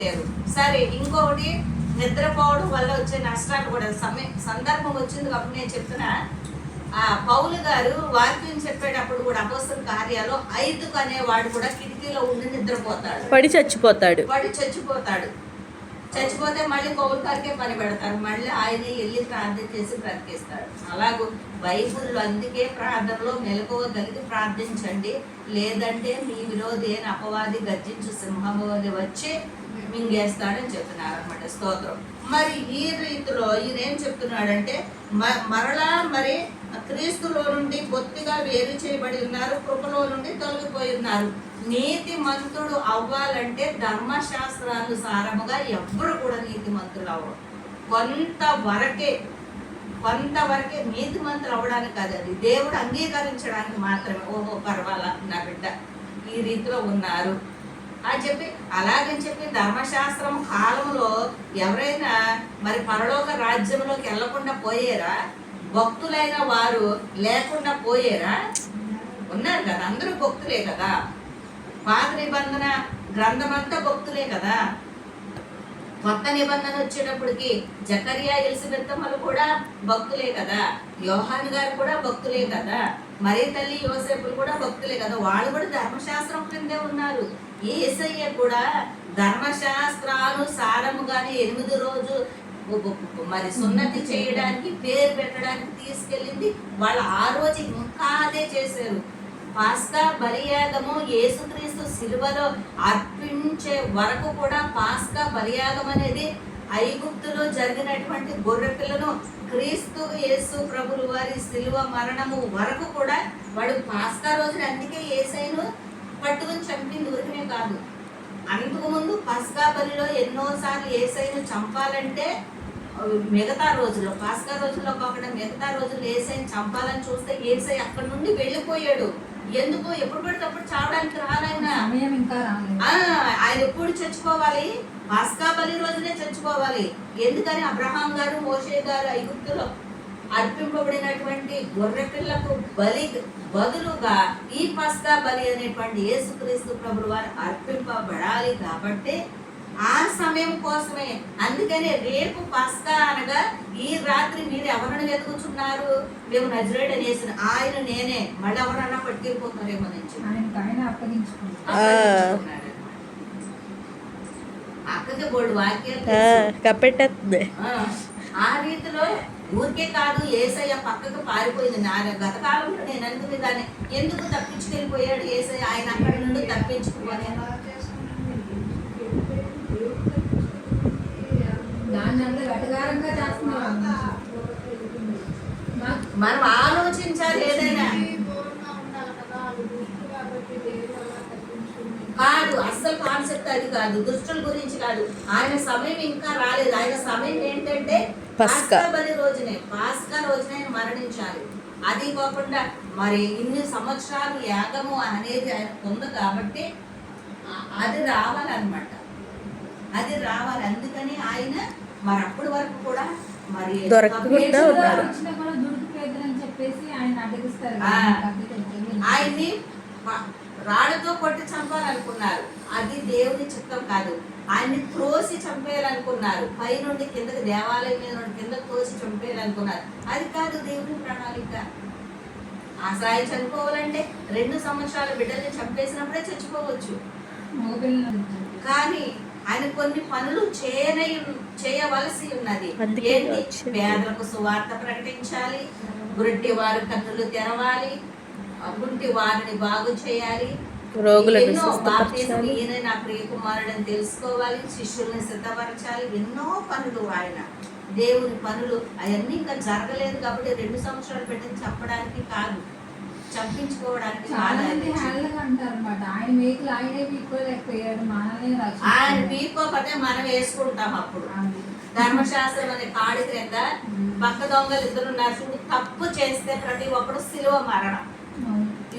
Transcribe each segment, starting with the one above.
లేరు. సరే, ఇంకొకటి నిద్రపోవడం వల్ల వచ్చే నష్టాలు కూడా సందర్భం వచ్చింది కాబట్టి నేను చెప్తున్నా. పౌలు గారు వాక్యం చెప్పేటప్పుడు కూడా అపోస్తల కార్యాలు 5 అనేవాడు కూడా కిటికీలో ఉండి నిద్రపోతాడు, పడి చచ్చిపోతాడు. చచ్చిపోతే మళ్ళీ పౌలు గారికే పని పెడతారు, మళ్ళీ ఆయన వెళ్ళి ప్రార్థన చేసి బ్రతికిస్తాడు. అలాగూ బైబుల్లో అందుకే ప్రార్థనలో మెలకువగలిగి ప్రార్థించండి, లేదంటే మీ విరోధి అయిన అపవాది గర్జించు సింహము వచ్చి మింగేస్తాడని చెప్తున్నారు అనమాట. స్తోత్రం. మరి ఈ రీతిలో ఈయన ఏం చెప్తున్నాడంటే మరలా మరి క్రీస్తులో నుండి బొత్తిగా వేరు చేయబడి ఉన్నారు, కృపలో నుండి తొలగిపోయి ఉన్నారు. నీతి మంతుడు అవ్వాలంటే ధర్మశాస్త్రానుసారముగా ఎవ్వరు కూడా నీతి మంతులు అవ్వరు. కొంతవరకే నీతి మంతులు అవ్వడానికి కాదు, అది దేవుడు అంగీకరించడానికి మాత్రమే. ఓహో పర్వాలా నా బిడ్డ ఈ రీతిలో ఉన్నారు అని చెప్పి, అలాగని చెప్పి ధర్మశాస్త్రం కాలంలో ఎవరైనా మరి పరలోక రాజ్యంలోకి వెళ్లకుండా పోయేరా? భక్తులైన వారు లేకుండా పోయేరా? ఉన్నారు కదా, అందరూ భక్తులే కదా. పాత నిబంధన గ్రంథమంతా భక్తులే కదా. కొత్త నిబంధన వచ్చేటప్పటికి జకరియా ఎలిజబెత్తమ్మలు కూడా భక్తులే కదా, యోహాను గారు కూడా భక్తులే కదా, మరి తల్లి యోసేపులు కూడా భక్తులే కదా. వాళ్ళు కూడా ధర్మశాస్త్రం క్రిందే ఉన్నారు. యేసయ్య కూడా ధర్మశాస్త్రానుసారముగానే 8 రోజు మరి సున్నతి చేయడానికి, పేరు పెట్టడానికి తీసుకెళ్ళింది. వాళ్ళు ఆ రోజు ఇంకా అదే చేశారు. పాస్కా బలియాగము యేసుక్రీస్తు సిలువలో అర్పించే వరకు కూడా పాస్కా బలియాగం అనేది ఐగుప్తులో జరిగినటువంటి గొర్రె పిల్లను క్రీస్తు యేసు ప్రభులు వారి సిలువ మరణము వరకు కూడా వాడు పాస్కా రోజున, అందుకే యేసయ్యను పట్టుకుని చంపింది ఊరికనే కాదు. అంతకుముందు పాస్కా బలిలో ఎన్నోసార్లు యేసయ్యను చంపాలంటే మిగతా రోజుల్లో, పాస్కా రోజుల్లో కాకుండా మిగతా రోజుల్లో యేసయ్యను చంపాలని చూస్తే యేసయ్య అక్కడి నుండి వెళ్ళిపోయాడు. ఎందుకు? ఎప్పుడు పడితే అప్పుడు చావడానికి రాలైనా, ఆయన ఎప్పుడు చచ్చిపోవాలి? పాస్కా బలి రోజునే చచ్చిపోవాలి. ఎందుకని? అబ్రహాం గారు, మోషే గారు ఐగుప్తులో అర్పింపబడినటువంటి గొర్రె పిల్లకు బదులుగా ఈ పాస్కా బలి అనేటువంటి యేసుక్రీస్తు ప్రభువు వారు అర్పింపబడాలి. కాబట్టి ఆ సమయం కోసమే. అందుకనే రేపు పాస్కా అనగా ఈ రాత్రి మీరు ఎవరిని వెతుకుతున్నారు? మేము నజరేయుడు అనేసిన ఆయన నేనే. మళ్ళీ ఎవరన్నా పట్టుకెళ్ళిపోతారేమో నుంచి అక్కకి బోల్డ్ వాక్యాలు కప్పెట్టేస్తుంది. ఆ రీతిలో ఊరికే కాదు, యేసయ్య పక్కకు పారిపోయింది. నా గత కాలంలో నేను అనుకునే దాన్ని, ఎందుకు తప్పించుకెళ్ళిపోయాడు యేసయ్య? ఆయన అక్కడి నుండి తప్పించుకోవాలి. మనం ఆలోచించాలి. ఏదైనా కాదు, అస్సలు కాన్సెప్ట్ అది కాదు, దుష్టుల గురించి కాదు. ఆయన సమయం ఇంకా రాలేదు. ఆయన సమయం ఏంటంటే పాస్కా బలి రోజునే, పాస్కా రోజునే ఆయన మరణించాలి. అది కాకుండా మరి ఇన్ని సంవత్సరాలు యాగము అనేది ఆయన ఉంది కాబట్టి అది రావాలన్నమాట, అది రావాలి. అందుకని ఆయన మరి అప్పటి వరకు కూడా మరి దొరకకుండా ఉన్నారు. ఆయన్ని రాళ్ళతో కొట్టి చంపాలనుకున్నారు, అది దేవుని చిత్తం కాదు. ఆయన్ని త్రోసి చంపేయాలనుకున్నారు, పైనుండి కిందకి, దేవాలయం మీద నుండి కిందకి తోసి చంపేయాలనుకున్నారు. అది కాదు దేవుని ప్రణాళిక. ఆ సాయి చనిపోవాలంటే 2 సంవత్సరాల బిడ్డల్ని చంపేసినప్పుడే చచ్చిపోవచ్చు. కానీ ఆయన కొన్ని పనులు చేయవలసి ఉన్నది. ఏంటి? పేదలకు సువార్త ప్రకటించాలి, గుడ్డి వారి కన్నులు తెరవాలి, గుంటి వారిని బాగు చేయాలి, ఈయన నా ప్రియ కుమారుడని తెలుసుకోవాలి, శిష్యుల్ని సిద్ధపరచాలి. ఎన్నో పనులు ఆయన దేవుని పనులు. అవన్నీ ఇంకా జరగలేదు కాబట్టి 2 సంవత్సరాలు పెట్టింది చెప్పడానికి కాదు, చంపించుకోవడానికి. ఆయన పీకోకపోతే మనం వేసుకుంటాం. అప్పుడు ధర్మశాస్త్రం అనే కాడి క్రింద పక్క దొంగలు 2 ఉన్నారు చూడు, తప్పు చేస్తే ప్రతి ఒక్కడు సిలువ మరణం.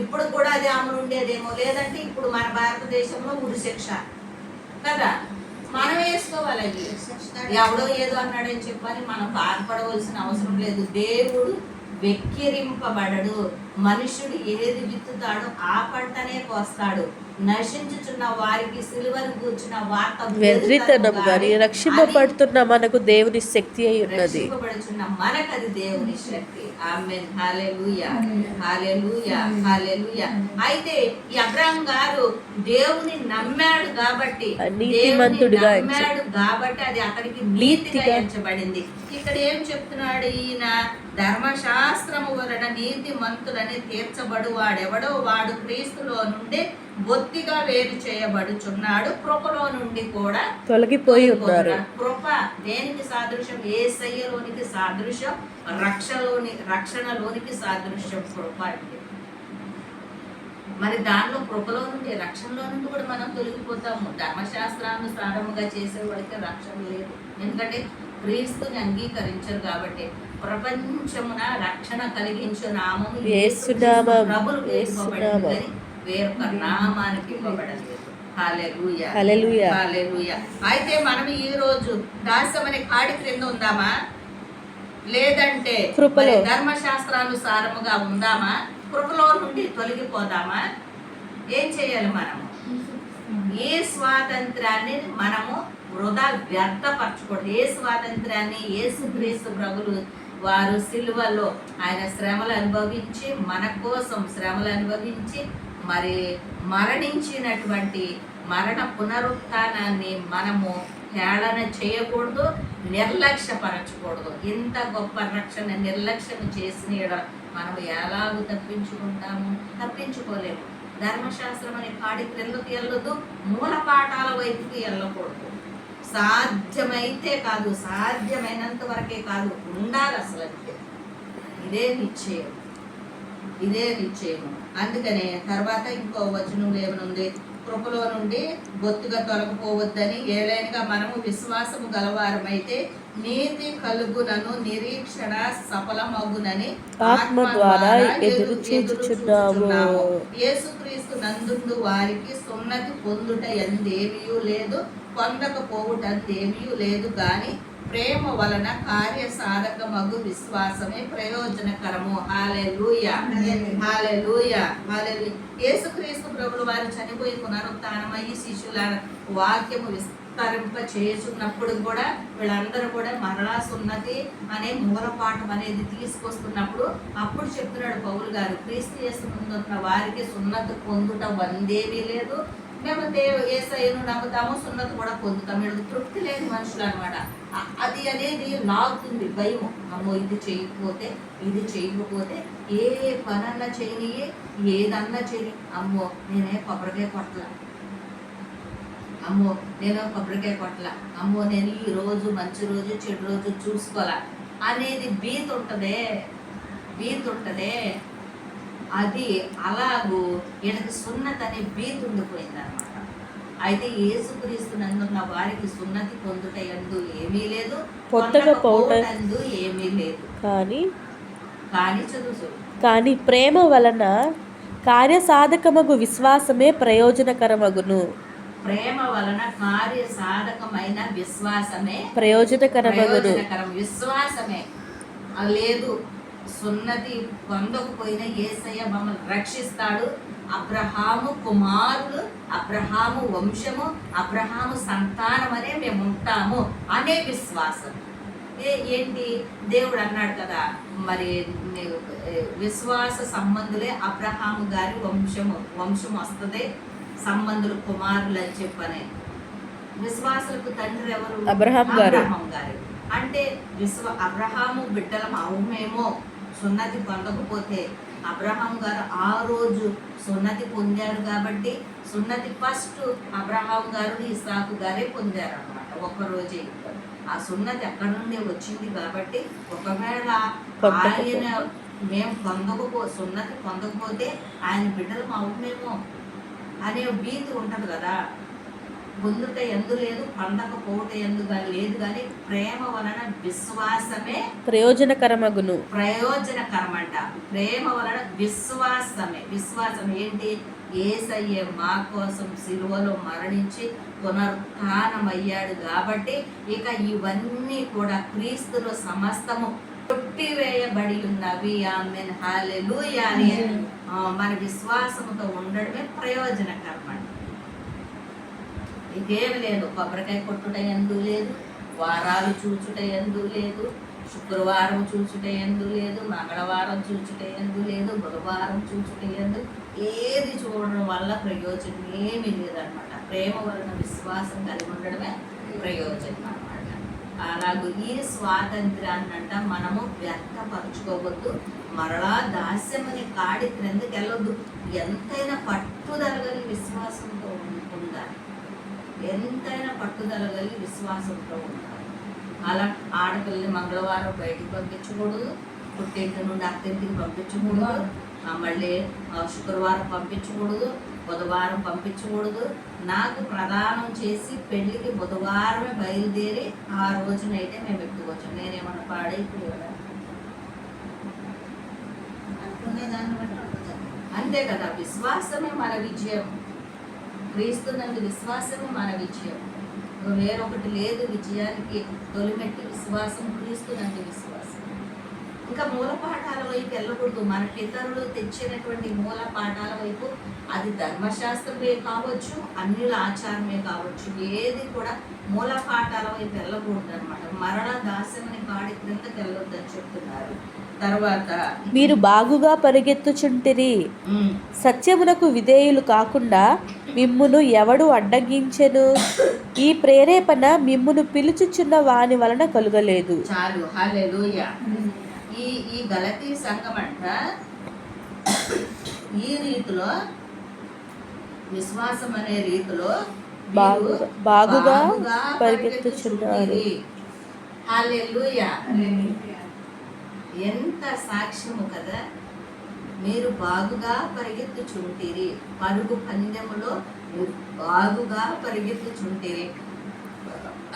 ఇప్పుడు కూడా అది అమలు ఉండేదేమో, లేదంటే ఇప్పుడు మన భారతదేశంలో ఉరి శిక్ష కదా, మనం వేసుకోవాలి. అది ఎవడో ఏదో అన్నాడని చెప్పని మనం బాధపడవలసిన అవసరం లేదు. దేవుడు వెక్కిరింపబడడు. మనుష్యుడు ఏది విత్తుతాడో ఆ పంటనే కోస్తాడు. నశించుచున్న వారికి సిలువను గూర్చిన వార్త వెర్రితనము గాని రక్షింపబడుతున్న మనకు దేవుని శక్తి అయి ఉన్నది. రక్షింపబడుచున్న మనకు అది దేవుని శక్తి. ఆమేన్. హల్లెలూయా, హల్లెలూయా, హల్లెలూయా. అయితే ఈ అబ్రహాం గారు దేవుని నమ్మాడు కాబట్టి, నీతిమంతుడిగా నమ్మాడు కాబట్టి అది అతనికి నీతిగా ఎంచబడింది. ఇక్కడ ఏం చెప్తున్నాడు ఈయన? ధర్మశాస్త్రము వలన నీతిమంతులని తీర్చబడు వాడెవడో వాడు క్రీస్తులో నుండి బొత్తిగా వేరు చేయబడుచున్నాడు, కృపలో నుండి కూడా తొలగిపోయి ఉన్నారు. కృప దేనికి సాదృశ్యం? యేసయ్యలోనికి సాదృశ్యం, రక్షణలోనికి సాదృశ్యం కృప అంటే. మరి దానిలో కృపలో నుండి, రక్షణలో నుండి కూడా మనం తొలగిపోతాము. ధర్మశాస్త్రానుసారముగా చేసే వాళ్ళకి రక్షణ లేదు, ఎందుకంటే క్రీస్తుని అంగీకరించరు కాబట్టి. ప్రపంచమున రక్షణ కలిగించు నామము యేసునామం, ప్రభులు యేసునామం. వేరొక నామానికి ఇవ్వబడలేదు. హల్లెలూయా, హల్లెలూయా, హల్లెలూయా. అయితే మనం ఈ రోజు దాస్యమనే కాడి క్రింద ఉందామా, లేదంటే కృపలో ధర్మశాస్త్రానుసారముగా ఉందామా, కృపలో నుండి తొలగిపోదామా? ఏం చేయాలి మనము? ఏ స్వాతంత్రాన్ని మనము వృధా వ్యర్థపరచకూడదు. ఏ స్వాతంత్రాన్ని యేసుక్రీస్తు ప్రభులు వారు సిలువలో ఆయన శ్రమలు అనుభవించి, మన కోసం శ్రమలు అనుభవించి మరి మరణించినటువంటి మరణ పునరుత్థానాన్ని మనము హేళన చేయకూడదు, నిర్లక్ష్యపరచకూడదు. ఇంత గొప్ప రక్షణ నిర్లక్ష్యం చేసిన మనము ఎలాగూ తప్పించుకుంటాము? తప్పించుకోలేము. ధర్మశాస్త్రం అనే కాడి క్రిందకి వెళ్ళదు, మూల పాఠాల వైపుకి వెళ్ళకూడదు. సాధ్యమైతే కాదు, సాధ్యమైనంత వరకే కాదు, ఉండాలి అసలు. అంటే ఇదే నిశ్చయం, ఇదే నిశ్చయము. అందుకనే తర్వాత ఇంకో వచనం ఏమనుంది? కృపలో నుండి బొత్తుగా తొలగిపోవద్దని, ఏలైనగా మనము విశ్వాసము గలవారమైతే నీతి కలుగునను నిరీక్షణ సఫలమగునని ఆత్మ ద్వారా ఎదురు చూచుచున్నాము. యేసుక్రీస్తు నందుండు వారికి సున్నతి పొందుట ఎందేమీ లేదు, పొందకపోవుటందేమీ లేదు గాని ప్రేమ వలన కార్య సాధకమగు విశ్వాసమే ప్రయోజనకరము. హల్లెలూయా, హల్లెలూయా, హల్లెలూయా. యేసుక్రీస్తు ప్రభువు వారు చనిపోయి పునరుత్థానమయ్యి శిష్యుల వాక్యము విస్తరింప చేస్తున్నప్పుడు కూడా వీళ్ళందరూ కూడా మరలా సున్నతి అనే మూలపాఠం అనేది తీసుకొస్తున్నప్పుడు అప్పుడు చెప్తున్నాడు పౌలు గారు, క్రీస్తు యేసు ముందున్న వారికి సున్నతి పొందుట వందేమీ లేదు, మేము యేసయ్యను నమ్ముతాము, సున్నతి కూడా పొందుతాము. వీళ్ళకి తృప్తి లేని మనుషులు అనమాట. అది అనేది లాగుతుంది భయం. అమ్మో ఇది చేయకపోతే, ఇది చేయకపోతే, ఏ పనన్నా చేయని, ఏదన్నా చేయని, అమ్మో నేనే కొబ్బరికాయ కొట్టల, అమ్మో నేను కొబ్బరికాయ కొట్టల, అమ్మో నేను ఈ రోజు మంచి రోజు చెడు రోజు చూసుకోవాలా అనేది భీతి ఉంటదే, భీతి ఉంటదే. అది అలాగూ వీళ్ళకి సున్నతి అనే భీతి ఉండిపోయింది అనమాట. అయితే యేసుక్రీస్తు నందున్న వారికి సున్నతి పొందుట యందు ఏమీ లేదు, పొందకపోవుటందు ఏమీ లేదు. కానీ చదువు, కానీ ప్రేమ వలన కార్యసాధకమగు విశ్వాసమే ప్రయోజనకరమగును. ప్రేమ వలన కార్య సాధకమైన విశ్వాసమే ప్రయోజనకరమగును. విశ్వాసమే లేదు. సున్నతి పొందకపోయిన యేసయ్య మమ్మల్ని రక్షిస్తాడు. అబ్రహాము కుమారులు, అబ్రహాము వంశము, అబ్రహాము సంతానం అనే మేము ఉంటాము అనే విశ్వాసం. ఏంటి? దేవుడు అన్నాడు కదా, మరి విశ్వాస సంబంధులే అబ్రహాము గారి వంశం వస్తుంది, సంబంధులు కుమారులు అని చెప్పనే. విశ్వాసులకు తండ్రి ఎవరు? అబ్రహాం గారు. అంటే అబ్రహాము బిడ్డలం అవుమేమో సున్నతి పొందకపోతే. అబ్రహాం గారు ఆ రోజు సున్నతి పొందారు కాబట్టి సున్నతి ఫస్ట్ అబ్రహాం గారు ఇస్సాకు గారే పొందారు అన్నమాట. ఒక్కరోజే ఆ సున్నతి ఎక్కడి నుండి వచ్చింది కాబట్టి ఒకవేళ ఆయన మేము సున్నతి పొందకపోతే ఆయన బిడ్డలం అవుమేమో అనే భీతి ఉంటుంది కదా. పొందుట ఎందు లేదు, పొందకపోవట ఎందు లేదు, కానీ ప్రేమ వలన విశ్వాసమే ప్రయోజనకరమగును. ప్రయోజనకరమంట. ప్రేమ వలన విశ్వాసమే. విశ్వాసం ఏంటి? యేసయ్య మా కోసం సిలువలో మరణించి పునరుత్థానమయ్యాడు కాబట్టి ఇక ఇవన్నీ కూడా క్రీస్తులో సమస్తము కొట్టివేయబడి ఉన్నవి. ఆమేన్, హల్లెలూయా అని మన విశ్వాసముతో ఉండడమే ప్రయోజనకరం అండి. ఇదేమి లేదు, కొబ్బరికాయ కొట్టుట ఎందు లేదు, వారాలు చూచుట ఎందు లేదు, శుక్రవారం చూచుట ఎందు లేదు, మంగళవారం చూచుట ఎందు లేదు, బుధవారం చూచుట ఎందు ఏది చూడడం వల్ల ప్రయోజనం ఏమీ లేదనమాట. ప్రేమ వలన విశ్వాసం కలిగి ఉండడమే ప్రయోజనం అనమాట. అలాగే ఈ స్వాతంత్రాన్నంట మనము వ్యర్థపరచుకోవద్దు, మరలా దాస్యమని కాడి క్రిందకి వెళ్ళొద్దు. ఎంతైనా పట్టుదల కలిగి విశ్వాసంతో ఉండాలి, ఎంతైనా పట్టుదల కలిగి విశ్వాసంతో ఉండాలి. అలా ఆడపిల్లని మంగళవారం బయటికి పంపించకూడదు, పుట్టింటి నుండి అత్తింటికి పంపించకూడదు, మళ్ళీ శుక్రవారం పంపించకూడదు, బుధవారం పంపించకూడదు. నాకు ప్రదానం చేసి పెళ్ళికి బుధవారమే బయలుదేరి ఆ రోజునైతే మేము ఎత్తుకోవచ్చు. నేనేమన్నా పాడైపోయి అనుకునేదాన్ని బట్టి అంతే కదా. విశ్వాసమే మన విజయం, క్రీస్తునందు విశ్వాసమే మన విజయం. వేరొకటి లేదు విజయానికి తొలిమెట్టి విశ్వాసం, క్రీస్తునందు విశ్వాసం. ఇంకా మూల పాఠాల వైపు వెళ్ళకూడదు. మన పితరులు తెచ్చినటువంటి మూల పాఠాల వైపు, అది ధర్మశాస్త్రమే కావచ్చు, అన్యుల ఆచారమే కావచ్చు, ఏది కూడా మూల పాఠాల వైపు వెళ్ళకూడదు అనమాట. మరణ దాస్యమని కాడి క్రిందకి వెళ్ళొద్దని చెప్తున్నారు. తర్వాత మీరు బాగుగా పరిగెత్తుచుంటిరి, సత్యమునకు విధేయులు కాకుండా మిమ్మును ఎవడు అడ్డగించెను? ఈ ప్రేరేపణ మిమ్మును పిలుచుచున్న వాని వలన కలుగలేదు. చాలు, హల్లెలూయా. ఈ గలతీ సంఘం అంట ఈ రీతిలో విశ్వాసం అనే రీతిలో బాగుగా పరిగెత్తుచున్నారు. హల్లెలూయా. ఎంత సాక్ష్యము కదా. మీరు బాగుగా పరిగెత్తుచుంటిరి, పరుగు పందెములో మీరు బాగుగా పరిగెత్తుచుంటిరి.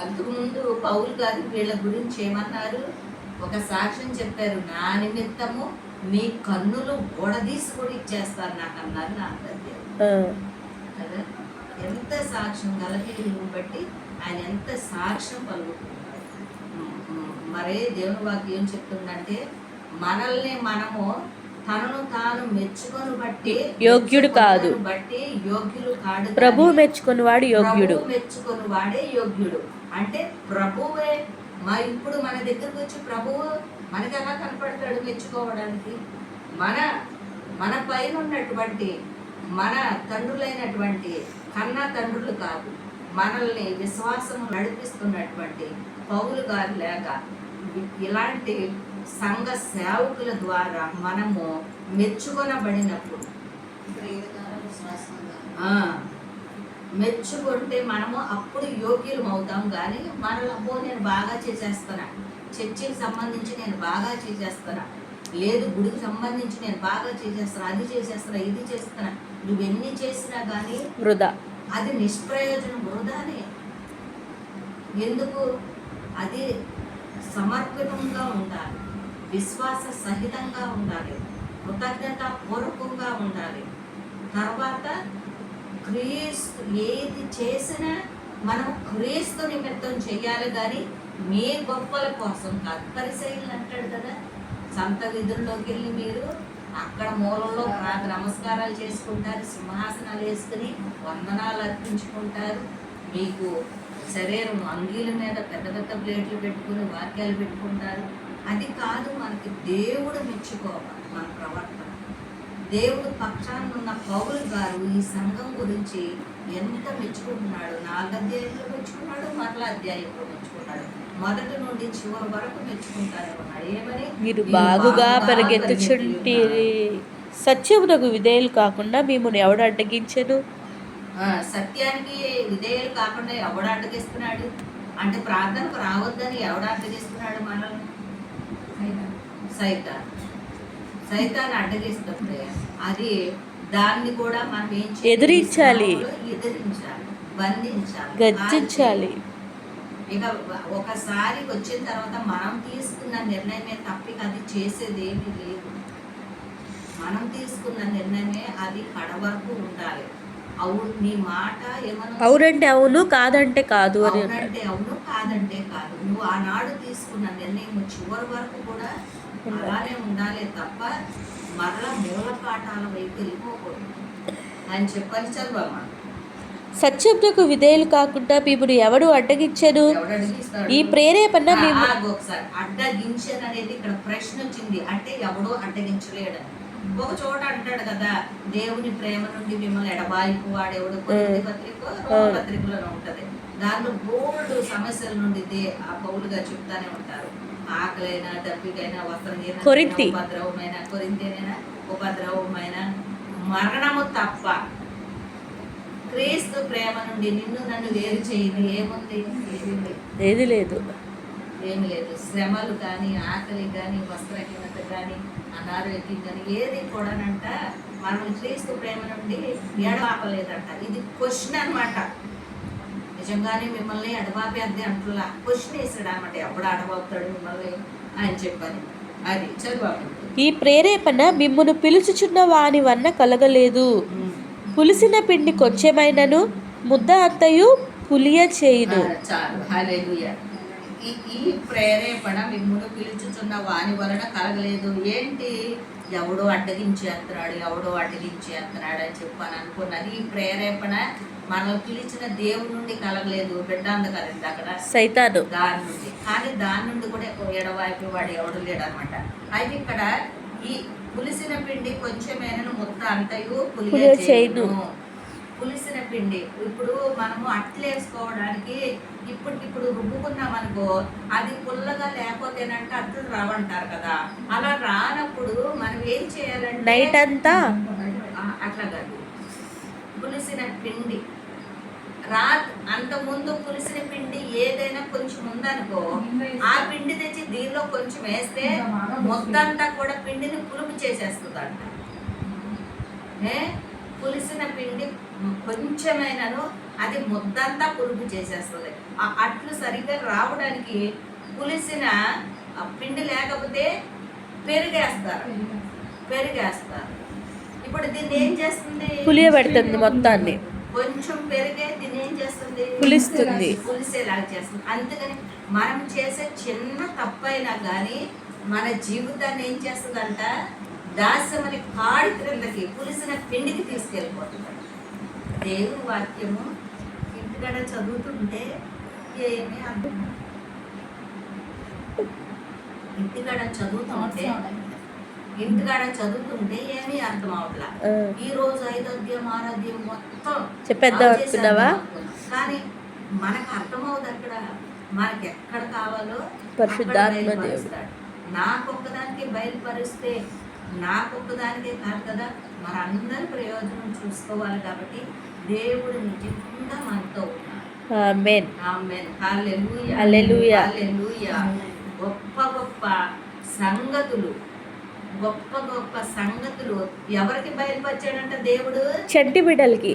అంతకుముందు పౌలు గారు వీళ్ళ గురించి ఏమన్నారు? ఒక సాక్ష్యం చెప్పారు, నా నిమిత్తము మీ కన్నులు ఓడదీసి కూడా ఇచ్చేస్తారు నాకు అన్నారు నా దగ్గర కదా. ఎంత సాక్ష్యం గలతీయులను బట్టి ఆయన ఎంత సాక్ష్యం పలుకుతున్నారు. మరే దేవుని వాక్యం ఏం చెప్తుందంటే, మనల్ని మనము తనను తాను మెచ్చుకొని బట్టి యోగ్యుడు కాదు, బట్టి యోగ్యులు కాడు, ప్రభువు మెచ్చుకొని వాడు యోగ్యుడు. మెచ్చుకొని వాడే యోగ్యుడు. అంటే ప్రభువే ఇప్పుడు మన దగ్గరకు వచ్చి ప్రభువు మనకి ఎలా కనపడతాడు మెచ్చుకోవడానికి? మన పైన ఉన్నటువంటి మన తండ్రులైనటువంటి కన్నా తండ్రులు కాదు, మనల్ని విశ్వాసము నడిపిస్తున్నటువంటి పౌలు గారు లేక ఇలాంటి సంఘ సేవకుల ద్వారా మనము మెచ్చుకొనబడినప్పుడు, మెచ్చుకుంటే మనము అప్పుడు యోగ్యులం అవుతాం. కానీ మనలో నేను బాగా చేసేస్తానా, చర్చికి సంబంధించి నేను బాగా చేసేస్తానా, లేదు గుడికి సంబంధించి నేను బాగా చేసేస్తాను, అది చేసేస్తాను, ఇది చేస్తాను, నువ్వెన్ని చేసినా కానీ వృధా, అది నిష్ప్రయోజనం, వృధానే. ఎందుకు? అది సమర్పణంగా ఉండాలి, విశ్వాస సహితంగా ఉండాలి, కృతజ్ఞత పూర్వకంగా ఉండాలి. తర్వాత క్రీస్తు ఏది చేసినా మనం క్రీస్తు నిమిత్తం చేయాలి, కానీ మీ గొప్పల కోసం కాదు. పరిసయ్యులు అంటాడు కదా, సంత విధుల్లోకి వెళ్ళి మీరు అక్కడ మూలంలో నమస్కారాలు చేసుకుంటారు, సింహాసనాలు వేసుకుని వందనాలు అర్పించుకుంటారు, మీకు శరీరం అంగీల మీద పెద్ద పెద్ద ప్లేట్లు పెట్టుకుని వాక్యాలు పెట్టుకుంటారు. అది కాదు మనకి దేవుడు మెచ్చుకోవాలి మన ప్రవర్తన. దేవుడు పక్షాన ఉన్న పౌలు గారు ఈ సంఘం గురించి ఎంత మెచ్చుకుంటున్నాడు. 4 అధ్యాయంలో మెచ్చుకున్నాడు, మరలా అధ్యాయంలో మెచ్చుకున్నాడు, మొదటి నుండి చివరి వరకు మెచ్చుకుంటారన్నాడు. ఏమని? మీరు బాగుగా పరిగెత్తుచుంటిరి, సత్యమునకు విధేయులు కాకుండా మిమ్మల్ని ఎవడు అడ్డగించెను? సత్యానికి విధేయులు కాకుండా ఎవడు అడ్డగిస్తున్నాడు? అంటే ప్రార్థనకు రావద్దని ఎవడు అడ్డగిస్తున్నాడు మనల్ని? సైతాన్ని అడ్డగిస్తుంది. అది దాన్ని కూడా మనం ఏం ఎదిరించాలి, బంధించాలి, గద్దించాలి. ఇక ఒకసారి వచ్చిన తర్వాత మనం తీసుకున్న నిర్ణయమే తప్పిక అది చేసేది ఏమీ లేదు. మనం తీసుకున్న నిర్ణయమే అది కడ వరకు ఉండాలి. అవును, నీ మాట ఏమన్నా అవునంటే అవును, కాదంటే కాదు అని అన్నాడు. అవునంటే అవును, కాదంటే కాదు. నువ్వు ఆనాడు తీసుకున్న నిర్ణయం చివరి వరకు కూడా అలానే ఉండాలి తప్ప మరలా మూల పాఠాల వైపు వెళ్ళిపోకూడదు అని చెప్పని చదువమ్మ. సత్యమునకు విధేయులు కాకుండా మిమ్మును ఎవడు అడ్డగించెను? ఎవడు అడిగిస్తాడు? ఈ ప్రేరేపణ మిమ్ము ఆగు ఒకసారి. అడ్డగించను అనేది ఇక్కడ ప్రశ్న వచ్చింది. అంటే ఎవడో అడ్డగించలేడని. ఒక చోట అంటాడు కదా, దేవుని ప్రేమ నుండి మిమ్మల్ని ఎడబాయిపు వాడెవడు, కొరింథీ పత్రిక రోమా పత్రికలో ఉంటది. దానిలో బోల్డ్ సమస్యల నుండి ఆ పౌలుగా చెప్తానే ఉంటారు. ఆకలైనా, దప్పికైనా, వస్త్రహీనత, కొరింథీ. ఉపద్రవమైన, కొరింథీనైనా ఉపద్రవమైన, మరణము తప్ప క్రీస్తు ప్రేమ నుండి నిన్ను నన్ను వేరు చేయదు ఏముంది? ఏది లేదు. ఏమి లేదు. శ్రమలు కానీ, ఆకలి కానీ, వస్త్రహీనత కానీ, అనారోగ్యం కానీ ఏది కూడానంట మనల్ని క్రీస్తు ప్రేమ నుండి ఎడబాపలేదంట. ఇది క్వశ్చన్ అన్నమాట. నిజంగానే మిమ్మల్ని ఎడబాపేద్ది అంటులా క్వశ్చన్ వేసాడు అనమాట. ఎప్పుడు అడబాపుతాడు మిమ్మల్ని అని చెప్పని. అది చదువు. ఈ ప్రేరేపణ మిమ్మును పిలుచుచున్న వాని వన్న కలగలేదు. పులిసిన పిండి కొంచెమైనను ముద్ద అంతయు పులియ చేయును. చాలు. హల్లెలూయా. ఈ ప్రేరేపణ మిమ్మును పిలుచుచున్న వాని వలన కలగలేదు. ఏంటి? ఎవడో అడ్డగించేస్తున్నాడు, ఎవడో అడ్డగించేస్తున్నాడు అని చెప్పని అనుకున్నది. ఈ ప్రేరేపణ మనం పిలిచిన దేవుడి నుండి కలగలేదు. బిడ్డ అంది కదండి అక్కడ, సైతాను దాని నుండి. కానీ దాని నుండి కూడా ఎడవాయిపు వాడు ఎవడు లేడు అనమాట. అయితే ఇక్కడ ఈ పులిసిన పిండి కొంచెమేనను ముద్ద అంతయు పులియ చేయును. పులిసిన పిండి ఇప్పుడు మనము అట్లు వేసుకోవడానికి ఇప్పటికిప్పుడు రుబ్బుకున్నాం అనుకో, అది పుల్లగా లేకపోతేనంటే అట్లు రావంటారు కదా. అలా రానప్పుడు మనం ఏం చేయాలంటే నైట్ అంతా అట్లా కాదు, పులిసిన పిండి అంత ముందు పులిసిన పిండి ఏదైనా కొంచెం ఉందనుకో, ఆ పిండి తెచ్చి దీనిలో కొంచెం వేస్తే మొత్తంతా కూడా పిండిని పులుపు చేసేస్తుందంట. పులిసిన పిండి కొంచెమైనాను అది ముద్దంతా పులుపు చేసేస్తుంది. ఆ అట్లు సరిగ్గా రావడానికి పులిసిన పిండి లేకపోతే పెరిగేస్తారు. ఇప్పుడు దీన్ని ఏం చేస్తుంది? పులియబెడుతుంది మొత్తాన్ని. కొంచెం పెరిగే దీన్ని ఏం చేస్తుంది? పులిస్తుంది. పులిసేలాగా చేస్తుంది. అందుకని మనం చేసే చిన్న తప్పైనా కానీ మన జీవితాన్ని ఏం చేస్తుందంట? దాస్యమని కాడి క్రిందకి పులిసిన పిండికి తీసుకెళ్ళిపోతుంది. దేవుని వాక్యము ఇంటికాడ చదువుతుంటే ఏమీ అర్థం, ఇంటికాడ చదువుతుంటే ఏమీ అర్థం అవట్లా. ఈ రోజు 5వ అధ్యాయం 6వ అధ్యాయం మొత్తం చెప్పేద్దాం అనుకున్నావా? కానీ మనకు అర్థమవుతుంది. అక్కడ మనకి ఎక్కడ కావాలో పరిశుద్ధాత్మ దేవుడు నాకొక్కదానికి బయలుపరిస్తే నాకొక్కదానికే కాదు కదా, మనందరి ప్రయోజనం చూసుకోవాలి. కాబట్టి దేవుడు నిజంగా మనతో ఉన్నాడు. ఆమేన్. ఆమేన్. హల్లెలూయా. హల్లెలూయా. హల్లెలూయా. గొప్ప గొప్ప సంగతులు ఎవరికి బయలుపరిచాడంట దేవుడు? చంటి బిడ్డలకి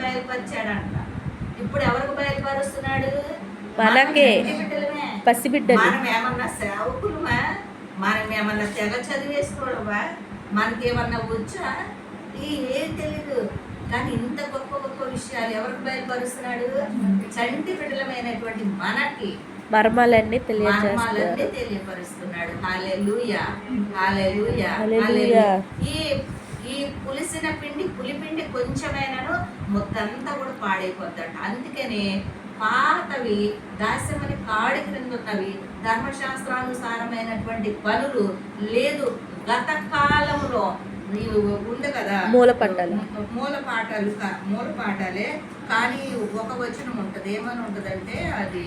బయలుపరిచాడంట. ఇప్పుడు ఎవరికి బయలుపరుస్తున్నాడు? మనకే. బిడ్డలమే. పసిబిడ్డలు. మనం ఏమన్నా సేవకులమా? మనం ఏమన్నా తెగ చదివేసుకోవడమా? మనకేమన్నా వచ్చా? ఏం తెలీదు. కానీ ఇంత గొప్ప గొప్ప విషయాలు ఎవరికి బయలుపరుస్తున్నాడు? చంటి బిడ్డలమైనటువంటి మనకి మర్మాలన్నీ తెలియపరుస్తున్నాడు. హల్లెలూయా. హల్లెలూయా. హల్లెలూయా. ఈ పులిసిన పిండి పులిపిండి కొంచెమైనాను మొత్తంతా కూడా పాడైపోద్దంట. అందుకని పాతవి దాస్యమని కాడి క్రింద ఉన్నవి ధర్మశాస్త్రానుసారమైనటువంటి పనులు లేదు. గత కాలంలో ఉంది కదా మూల పాఠాలే. కానీ ఒక వచనం ఉంటుంది. ఏమని ఉంటుందంటే అది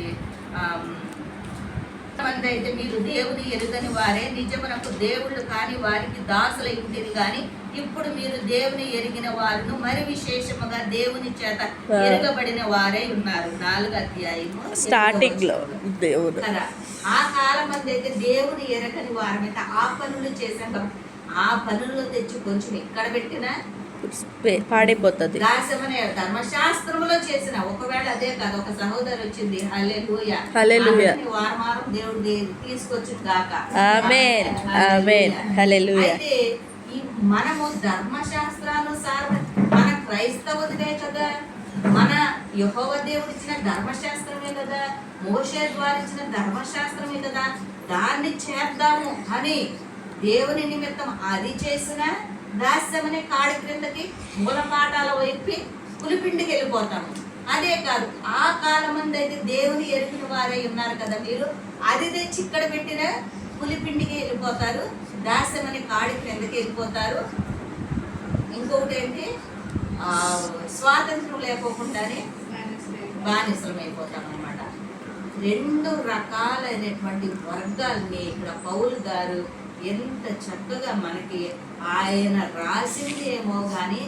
మంది అయితే మీరు దేవుని ఎరుగని వారే, నిజమునకు దేవుళ్ళు కాని వారికి దాసుల ఇంటిని కానీ ఇప్పుడు మీరు దేవుని ఎరిగిన వారును మరి విశేషముగా దేవుని చేత ఎరగబడిన వారే ఉన్నారు. 4వ అధ్యాయము స్టార్టింగ్ లో దేవుడు కదా. ఆ కాలం మంది అయితే దేవుని ఎరగని వారమైతే ఆ పనులు చేశాం కదా, ఆ పనుల్లో తెచ్చి కొంచెం ఎక్కడ పెట్టినా పాడైపోతుంది. దాస్యమనే ధర్మశాస్త్రంలో చేసిన ఒకవేళ అదే కాదు, ఒక సహోదరు వచ్చింది. హల్లెలూయా. హల్లెలూయా. వారం దేవుడు తీసుకొచ్చింది కాక. ఆమేన్. ఆమేన్. హల్లెలూయా. అయితే ఈ మనము ధర్మశాస్త్రానుసారం మన క్రైస్తవుడిదే కదా, మన యెహోవా దేవుడు ఇచ్చిన ధర్మశాస్త్రమే కదా, మోషే ద్వారా ఇచ్చిన ధర్మశాస్త్రమే కదా, దాన్ని చేద్దాము అని దేవుని నిమిత్తం అది చేసిన దాస్యమనే కాడి క్రిందకి మూలపాఠాల వైపు పులిపిండికి వెళ్ళిపోతాము. అదే కాదు, ఆ కాలమంది అయితే దేవుని ఎరిగిన వారై ఉన్నారు కదా మీరు, అది తెచ్చి ఇక్కడ పెట్టిన పులిపిండికి వెళ్ళిపోతారు, దాస్యమనే కాడి క్రిందకి వెళ్ళిపోతారు. ఇంకొకటి ఏంటి, స్వాతంత్రం లేకోకుండానే బానిసలం అయిపోతాం అన్నమాట. రెండు రకాలైనటువంటి వర్గాల్ని ఇక్కడ పౌలు గారు ఎంత చక్కగా మనకి ఆయన రాసింది ఏమో కానీ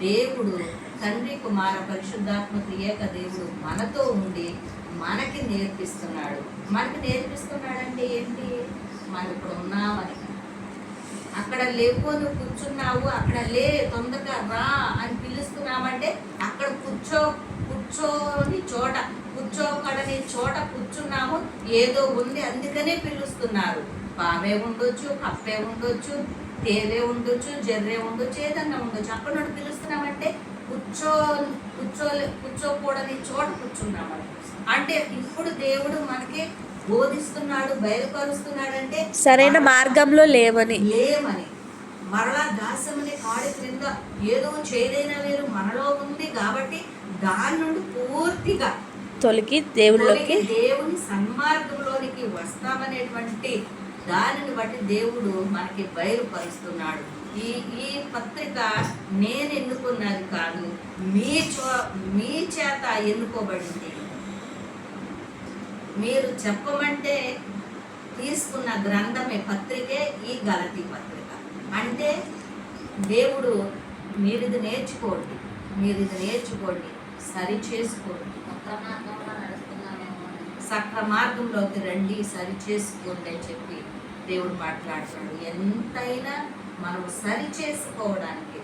దేవుడు తండ్రి కుమార పరిశుద్ధాత్మ త్రియేక దేవుడు మనతో ఉండి మనకి నేర్పిస్తున్నాడు. మనకి నేర్పిస్తున్నాడంటే ఏంటి, మనం ఇప్పుడు ఉన్నామని, అక్కడ లేవు నువ్వు కూర్చున్నావు, అక్కడ లే తొందరగా రా అని పిలుస్తున్నామంటే అక్కడ కూర్చోని చోట కూర్చున్నాము, ఏదో ఉంది అందుకనే పిలుస్తున్నారు. పామే ఉండొచ్చు, కప్పే ఉండొచ్చు, తేలే ఉండొచ్చు, జర్రే ఉండొచ్చు, ఏదన్నా ఉండొచ్చు, అక్కడ నుండి పిలుస్తున్నామంటే కూర్చోకూడని చోట కూర్చున్నామని. అంటే ఇప్పుడు దేవుడు మనకి బోధిస్తున్నాడు, బయలుపరుస్తున్నాడంటే సరైన మార్గంలో లేమని. మరలా దాస్యమనే కాడి క్రింద ఏదో చేదైనా వేరు మనలో ఉంది కాబట్టి దాని నుండి పూర్తిగా తొలగి దేవుని సన్మార్గంలోనికి వస్తామనేటువంటి దానిని బట్టి దేవుడు మనకి బయలుపరుస్తున్నాడు. ఈ పత్రిక నేను ఎన్నుకున్నది కాదు, మీ చేత ఎన్నుకోబడింది. మీరు చెప్పమంటే తీసుకున్న గ్రంథమే పత్రికే ఈ గలతీ పత్రిక. అంటే దేవుడు మీరు ఇది నేర్చుకోండి, సరి చేసుకోండి, సక్ర మార్గంలోకి రండి, సరి చేసుకోండి అని చెప్పి దేవుడు మాట్లాడుతున్నాడు. ఎంతైనా మనం సరి చేసుకోవడానికి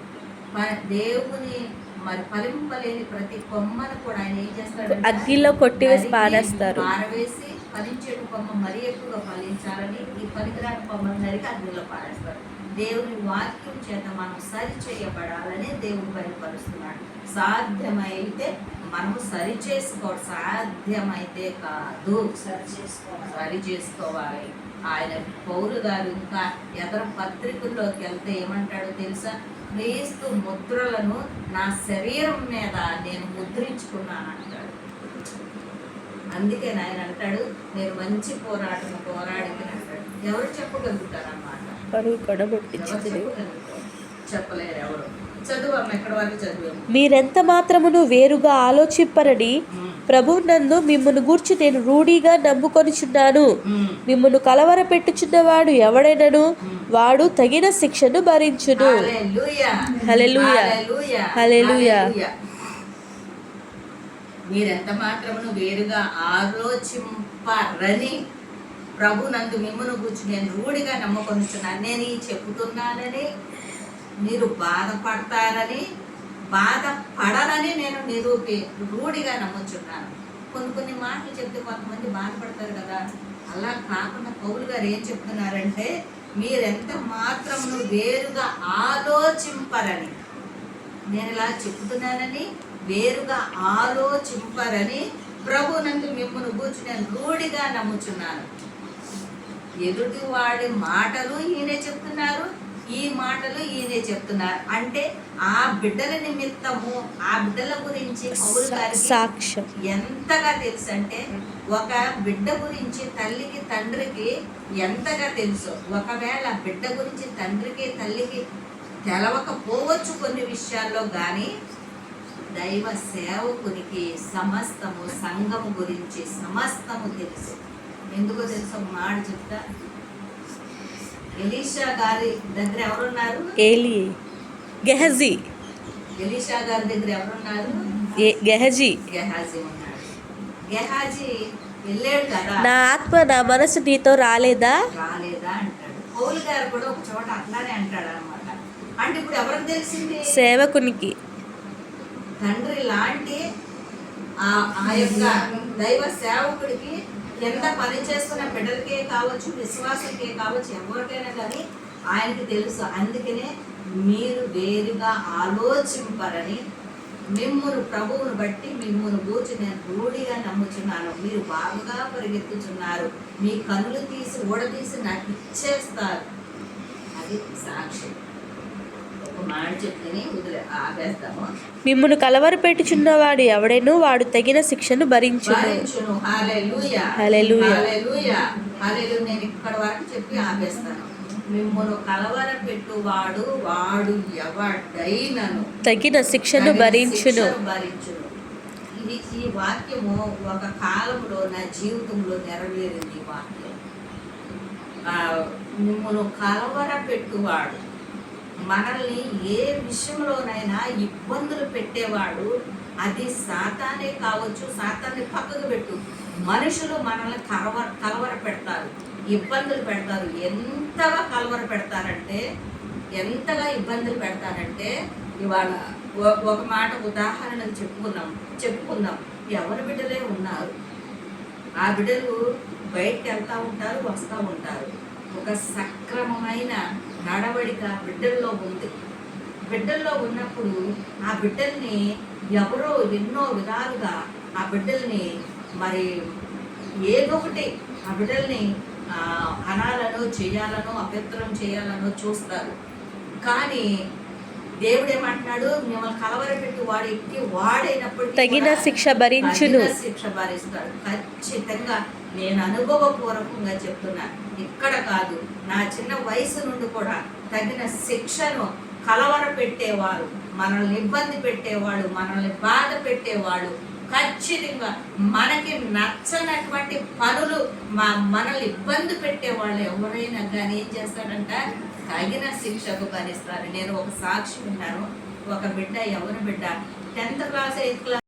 దేవుని మరి ఫలింపలేని ప్రతి కొమ్మను కూడా ఆయన ఏం చేస్తాడు, అగ్గిలో కొట్టివేసి పారేస్తారు. పారవేసి ఫలించేటు కొమ్మ మరి ఎక్కువగా ఫలించాలని ఈ పనికిరాని కొమ్మను నరికి అగ్నిలో పారేస్తారు. దేవుని వాక్యం చేత మనం సరి చేయబడాలని దేవుడు బయలుపరుస్తున్నాడు. సాధ్యమైతే మనము సరి చేసుకోవాలి, సాధ్యమైతే కాదు సరి చేసుకోవాలి. ఆయన పౌలు గారు ఇంకా ఎదర పత్రికల్లోకి వెళ్తే ఏమంటాడో తెలుసా, క్రీస్తు ముద్రలను నా శరీరం మీద నేను ముద్రించుకున్నాను అంటాడు. అందుకే ఆయన అంటాడు, నేను మంచి పోరాటం పోరాడికి అంటాడు. ఎవరు చెప్పగలుగుతారు అన్నమాట, చెప్పలేరు ఎవరు. చదువు అమ్మ, ఎక్కడ వరకు చదువు. మీరెంత మాత్రమును వేరుగా ఆలోచింపరని ప్రభువు నందు మిమ్మును గూర్చి నేను రూఢిగా నమ్ముకొనిచున్నాను. మిమ్మును కలవర పెట్టుచున్నవాడు ఎవడైనను వాడు తగిన శిక్షను భరించును. హల్లెలూయా, హల్లెలూయా. మీరెంత మాత్రమును వేరుగా ఆలోచింపరని ప్రభు నందు మిమ్మును గూర్చి నేను రూఢిగా నమ్ముకొనిచున్నాను. నేను ఈ చెబుతున్నానని మీరు బాధపడతారని, బాధపడరని నేను రూఢిగా నమ్ముచున్నాను. కొన్ని మాటలు చెప్తే కొంతమంది బాధపడతారు కదా, అలా కాకుండా పౌలు గారు ఏం చెప్తున్నారంటే, మీరెంత మాత్రమును వేరుగా ఆలోచింపరని, నేను ఇలా చెప్తున్నానని వేరుగా ఆలోచింపరని ప్రభు నందు మిమ్మును గూర్చి నేను రూఢిగా నమ్ముచున్నాను. ఎదుటివాడి మాటలు ఈయనే చెప్తున్నారు, ఈ మాటలు ఈయనే చెప్తున్నారు. అంటే ఆ బిడ్డల నిమిత్తము, ఆ బిడ్డల గురించి పౌలు గారికి సాక్ష్యం ఎంతగా తెలుసు అంటే, ఒక బిడ్డ గురించి తల్లికి తండ్రికి ఎంతగా తెలుసు. ఒకవేళ బిడ్డ గురించి తండ్రికి తల్లికి తెలవకపోవచ్చు కొన్ని విషయాల్లో, కానీ దైవ సేవకునికి సమస్తము, సంఘము గురించి సమస్తము తెలుసు. ఎందుకో తెలుసు, మాట చెప్తా. ఎలీషా గారి దగ్గర ఎవరున్నారు? ఎలీషా గారి దగ్గర ఎవరున్నారు? గెహజీ ఉన్నాడు. గెహాజీ వెళ్ళాడు కదా, నా ఆత్మ నా మనసు నీతో రాలేదా అంటాడు. పౌలు గారు కూడా ఒక చోట అట్లానే అంటాడు అనమాట. అంటే ఇప్పుడు ఎవరికి తెలిసింది? సేవకునికి. తండ్రి లాంటి ఆ యొక్క దైవ సేవకుడికి ఎంత పని చేస్తున్న బిడ్డలకే కావచ్చు, విశ్వాసకే కావచ్చు, ఎవరికైనా కానీ ఆయనకి తెలుసు. అందుకనే మీరు వేరుగా ఆలోచింపరని మిమ్మును ప్రభువును బట్టి మిమ్మును గూర్చి నేను రూఢిగా నమ్ముచున్నాను. మీరు బాగుగా పరిగెత్తుచున్నారు, మీ కనులు తీసి ఊడదీసి నాకు ఇచ్చేస్తారు. అది సాక్షి. ఒక మాట చెప్తే ఆపేస్తాము. మిమ్మును కలవరపెట్టుచున్నవాడు ఎవడైనా వాడు తగిన శిక్షను భరించును. హల్లెలూయా, హల్లెలూయా. హల్లెలూయా, హల్లెలూయా. నేను ఇక్కడ వరకు చెప్పి ఆపేస్తాను. మిమ్మును కలవరపెట్టువాడు వాడు ఎవడైనను తగిన శిక్షను భరించును. ఇది ఈ వాక్యము ఒక కాలంలో నా జీవితంలో నెరవేరింది. ఈ వాక్యం మిమ్మును కలవరపెట్టువాడు, మనల్ని ఏ విషయంలోనైనా ఇబ్బందులు పెట్టేవాడు, అది సాతానే కావచ్చు. సాతాన్ని పక్కకు పెట్టు. మనుషులు మనల్ని కలవర పెడతారు, ఇబ్బందులు పెడతారు. ఎంతగా కలవర పెడతారంటే, ఎంతగా ఇబ్బందులు పెడతారంటే, ఇవాళ ఒక మాట ఉదాహరణకు చెప్పుకుందాం. ఎవరి బిడ్డలే ఉన్నారు, ఆ బిడ్డలు బయటకు వెళ్తూ ఉంటారు, వస్తూ ఉంటారు. ఒక సక్రమమైన నడవడిక బిడ్డల్లో ఉంది. బిడ్డల్లో ఉన్నప్పుడు ఆ బిడ్డల్ని ఎవరో ఎన్నో విధాలుగా ఆ బిడ్డల్ని మరి ఏదో ఒకటి ఆ బిడ్డల్ని అనాలనో చేయాలనో అభ్యంతరం చేయాలనో చూస్తారు. కానీ దేవుడు ఏమంటున్నాడు? మిమ్మల్ని కలవరపెట్టి వాడు ఎక్కి వాడైనప్పటికీ తగిన శిక్ష భరించును. శిక్ష భరిస్తాడు ఖచ్చితంగా. నేను అనుభవపూర్వకంగా చెప్తున్నా. ఇక్కడ కాదు, నా చిన్న వయసు నుండి కూడా తగిన శిక్షను కలవర పెట్టేవారు, మనల్ని ఇబ్బంది పెట్టేవాడు, మనల్ని బాధ పెట్టేవాడు, ఖచ్చితంగా మనకి నచ్చనటువంటి పనులు మనల్ని ఇబ్బంది పెట్టేవాళ్ళు ఎవరైనా కానీ ఏం చేస్తాడంట? తగిన శిక్షకు భరిస్తారు. నేను ఒక సాక్షి విన్నాను. ఒక బిడ్డ, ఎవరి బిడ్డ 10th క్లాస్ 8th క్లాస్